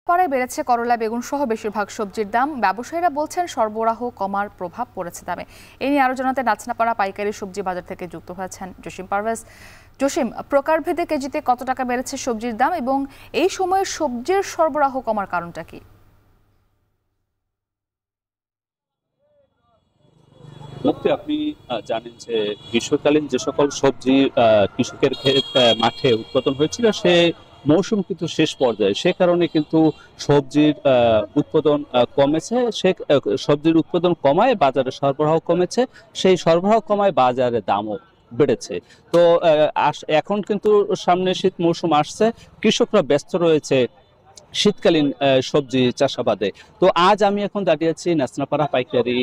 পাড়ায় বেড়েছে করলা, বেগুন সহ বেশিরভাগ সবজির দাম। ব্যবসায়ীরা বলছেন সরবরাহ কমার প্রভাব পড়েছে দামে। এ নিয়ে আরো জানাতে নাচনাপাড়া পাইকারি সবজি বাজার থেকে যুক্ত হয়েছেন জসিম পারভেজ। জসিম, প্রকারভেদে কেজিতে কত টাকা বেড়েছে সবজির দাম এবং এই সময়ে সবজির সরবরাহ কমার কারণটা কি? আপনি জানেন যে গ্রীষ্মকালীন যে সকল সবজি কৃষকের মাঠে উৎপাদন হয়েছিল সে মৌসুম কিন্তু শেষ পর্যায়ে, সে কারণে কিন্তু সবজির উৎপাদন কমেছে। সে সবজির উৎপাদন কমায় বাজারে সরবরাহ কমেছে, সেই সরবরাহ কমায় বাজারে দামও বেড়েছে। তো এখন কিন্তু সামনে শীত মৌসুম আসছে, কৃষকরা ব্যস্ত রয়েছে শীতকালীন সবজি চাষাবাদে। তো আজ আমি এখন দাঁড়িয়ে আছি নাচনাপাড়া পাইকারি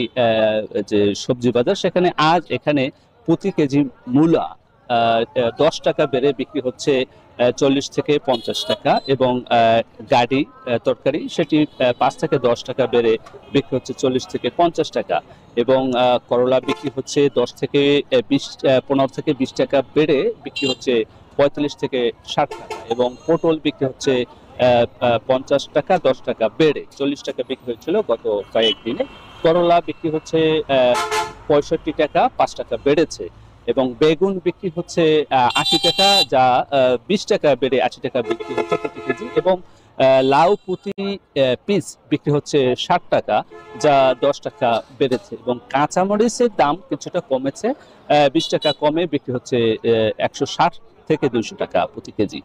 যে সবজি বাজার, সেখানে আজ এখানে প্রতি কেজি মূলা 10 টাকা বেড়ে বিক্রি হচ্ছে 40 থেকে 50 টাকা, এবং গাড়ি তরকারি সেটি 5 থেকে 10 টাকা বেড়ে বিক্রি হচ্ছে 40 থেকে 50 টাকা, এবং করলা বিক্রি হচ্ছে 10 থেকে 15 থেকে 20 টাকা বেড়ে বিক্রি হচ্ছে 45 থেকে 60 টাকা, এবং পটল বিক্রি হচ্ছে 50 টাকা 10 টাকা বেড়ে 40 টাকা বিক্রি হয়েছিল গত কয়েকদিনে। করলা বিক্রি হচ্ছে 65 টাকা 5 টাকা বেড়েছে, এবং বেগুন বিক্রি হচ্ছে 80 টাকা, যা 20 টাকা বেড়ে 80 টাকা বিক্রি হচ্ছে প্রতি কেজি, এবং লাউ প্রতি পিস বিক্রি হচ্ছে 60 টাকা, যা 10 টাকা বেড়েছে, এবং কাঁচামরিচের দাম কিছুটা কমেছে, 20 টাকা কমে বিক্রি হচ্ছে 160 থেকে 200 টাকা প্রতি কেজি।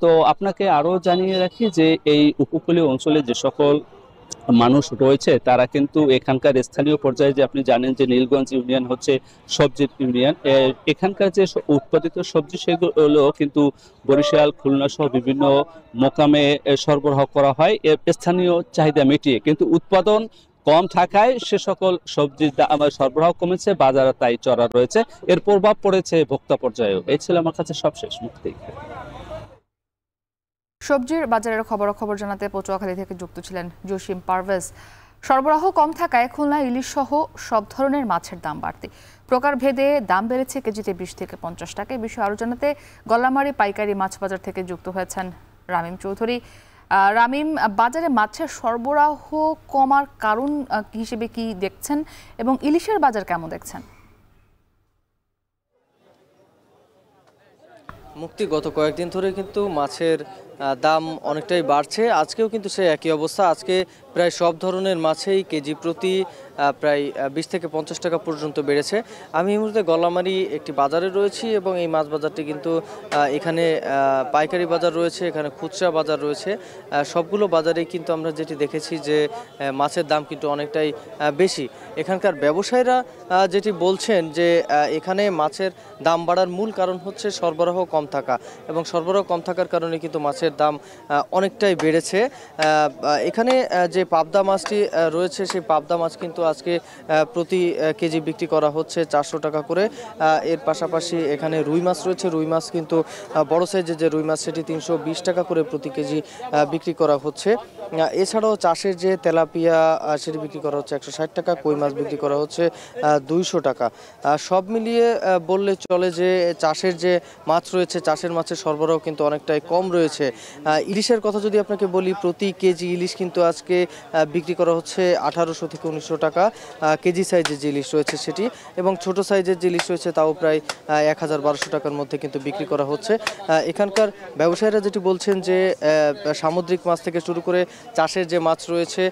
তো আপনাকে আরো জানিয়ে রাখি যে এই উপকূলীয় অঞ্চলে যে সকল মানুষ রয়েছে তারা কিন্তু এখানকার স্থানীয় পর্যায়ে, যে আপনি জানেন যে নীলগঞ্জ ইউনিয়ন হচ্ছে সবজির ইউনিয়ন, এখানকার যে উৎপাদিত সবজি সেগুলো কিন্তু বরিশাল, খুলনা সহ বিভিন্ন মোকামে সরবরাহ করা হয় স্থানীয় চাহিদা মিটিয়ে, কিন্তু উৎপাদন কম থাকায় সে সকল সবজির দাম সরবরাহ কমেছে, বাজারে তাই চড়া রয়েছে, এর প্রভাব পড়েছে ভোক্তা পর্যায়েও। এই ছিল আমার কাছে সবশেষ মুক্তি। সবজির বাজারের খবরাখবর জানাতে পটুয়াখালী থেকে যুক্ত ছিলেন জসিম পারভেজ। সরবরাহ কম থাকায় খুলনা ইলিশ সহ সব ধরনের মাছের দাম বাড়তি। প্রকারভেদে দাম বেড়েছে কেজিতে 20 থেকে 50 টাকা। এই বিষয়ে আরো জানাতে গল্লামারী পাইকারি মাছ বাজার থেকে যুক্ত হয়েছেন রামিম চৌধুরী। রামিম, বাজারে মাছের সরবরাহ কমার কারণ হিসেবে কি দেখছেন এবং ইলিশের বাজার কেমন দেখছেন? মুক্তি, গত কয়েকদিন ধরে কিন্তু মাছের দাম অনেকটাই বাড়ছে। আজকেও কিন্তু সেই একই অবস্থা। আজকে প্রায় সব ধরনের মাছেই কেজি প্রতি প্রায় 20 থেকে 50 টাকা পর্যন্ত বেড়েছে। আমি এই মুহূর্তে গল্লামারী একটি বাজারে রয়েছি, এবং এই মাছ বাজারটি কিন্তু এখানে পাইকারি বাজার রয়েছে, এখানে খুচরা বাজার রয়েছে। সবগুলো বাজারেই কিন্তু আমরা যেটি দেখেছি যে মাছের দাম কিন্তু অনেকটাই বেশি। এখানকার ব্যবসায়ীরা যেটি বলছেন যে এখানে মাছের দাম বাড়ার মূল কারণ হচ্ছে সরবরাহ কম থাকা, এবং সরবরাহ কম থাকার কারণে কিন্তু মাছের দাম অনেকটাই বেড়েছে। এখানে যে পাবদা মাছটি রয়েছে সেই পাবদা মাছ কিন্তু আজকে প্রতি কেজি বিক্রি করা হচ্ছে 400 টাকা করে। এর পাশাপাশি এখানে রুই মাছ রয়েছে, রুই মাছ কিন্তু বড় সাইজের যে রুই মাছ সেটি 320 টাকা করে প্রতি কেজি বিক্রি করা হচ্ছে। এছাড়াও চাষের যে তেলাপিয়া সেটি বিক্রি করা হচ্ছে 160 টাকা, কই মাছ বিক্রি করা হচ্ছে 200 টাকা। সব মিলিয়ে বললে চলে যে চাষের যে মাছ রয়েছে, চাষের মাছের সরবরাহ কিন্তু অনেকটাই কম রয়েছে। ইলিশের কথা যদি আপনাকে বলি, প্রতি কেজি ইলিশ কিন্তু আজকে বিক্রি করা হচ্ছে 1800 থেকে 1900 টাকা কেজি সাইজের যে ইলিশ রয়েছে সেটি, এবং ছোট সাইজের যে ইলিশ রয়েছে তাও প্রায় 1000-1200 টাকার মধ্যে কিন্তু বিক্রি করা হচ্ছে। এখানকার ব্যবসায়ীরা যেটি বলছেন যে সামুদ্রিক মাছ থেকে শুরু করে চাষের যে মাছ রয়েছে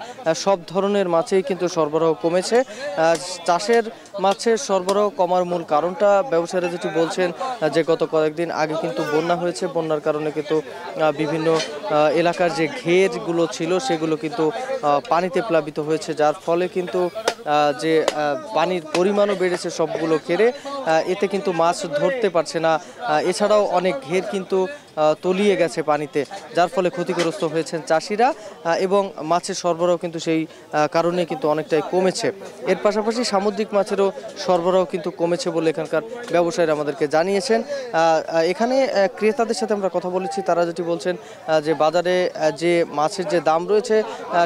সব ধরনের মাছেই কিন্তু সরবরাহ কমেছে। চাষের মাছের সরবরাহ কমার মূল কারণটা ব্যবসায়ীরা যেটি বলছেন যে গত কয়েকদিন আগে কিন্তু বন্যা হয়েছে, বন্যার কারণে কিন্তু বিভিন্ন এলাকার যে ঘেরগুলো ছিল সেগুলো কিন্তু পানিতে প্লাবিত হয়েছে, যার ফলে কিন্তু যে পানির পরিমাণও বেড়েছে সবগুলো ঘেরে, এতে কিন্তু মাছ ধরতে পারছে না। এছাড়াও অনেক ঘের কিন্তু তলিয়ে গেছে পানিতে, যার ফলে ক্ষতিগ্রস্ত হয়েছেন চাষিরা, এবং মাছের সরবরাহ কিন্তু সেই কারণে কিন্তু অনেকটাই কমেছে। এর পাশাপাশি সামুদ্রিক মাছেরও সরবরাহ কিন্তু কমেছে বলে এখানকার ব্যবসায়ীরা আমাদেরকে জানিয়েছেন। এখানে ক্রেতাদের সাথে আমরা কথা বলেছি, তারা যেটি বলছেন যে বাজারে যে মাছের যে দাম রয়েছে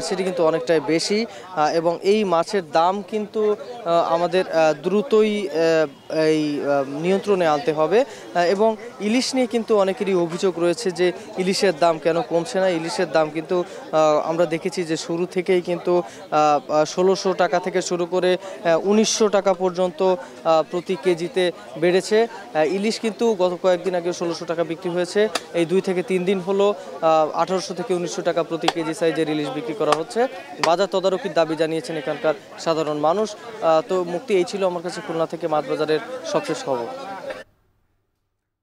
সেটি কিন্তু অনেকটাই বেশি, এবং এই মাছের দাম কিন্তু আমাদের দ্রুতই এই নিয়ন্ত্রণে আনতে হবে। এবং ইলিশ নিয়ে কিন্তু অনেকেরই অভিযোগ রয়েছে যে ইলিশের দাম কেন কমছে না। ইলিশের দাম কিন্তু আমরা দেখেছি যে শুরু থেকেই কিন্তু ১৬০০ টাকা থেকে শুরু করে ১৯০০ টাকা পর্যন্ত প্রতি কেজিতে বেড়েছে। ইলিশ কিন্তু গত কয়েকদিন আগে ১৬০০ টাকা বিক্রি হয়েছে। এই 2 থেকে 3 দিন হলো ১৮০০ থেকে ১৯০০ টাকা প্রতি কেজি সাইজের ইলিশ বিক্রি করা হচ্ছে। বাজার তদারকির দাবি জানিয়েছেন এখানকার সাধারণ মানুষ। তো মুক্তি, এই ছিল আমার কাছে খুলনা থেকে মাছ বাজারের সবশেষ খবর।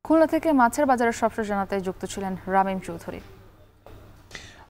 খুলনা থেকে মাছের বাজারের সবশেষ জানাতে যুক্ত ছিলেন রামিম চৌধুরী।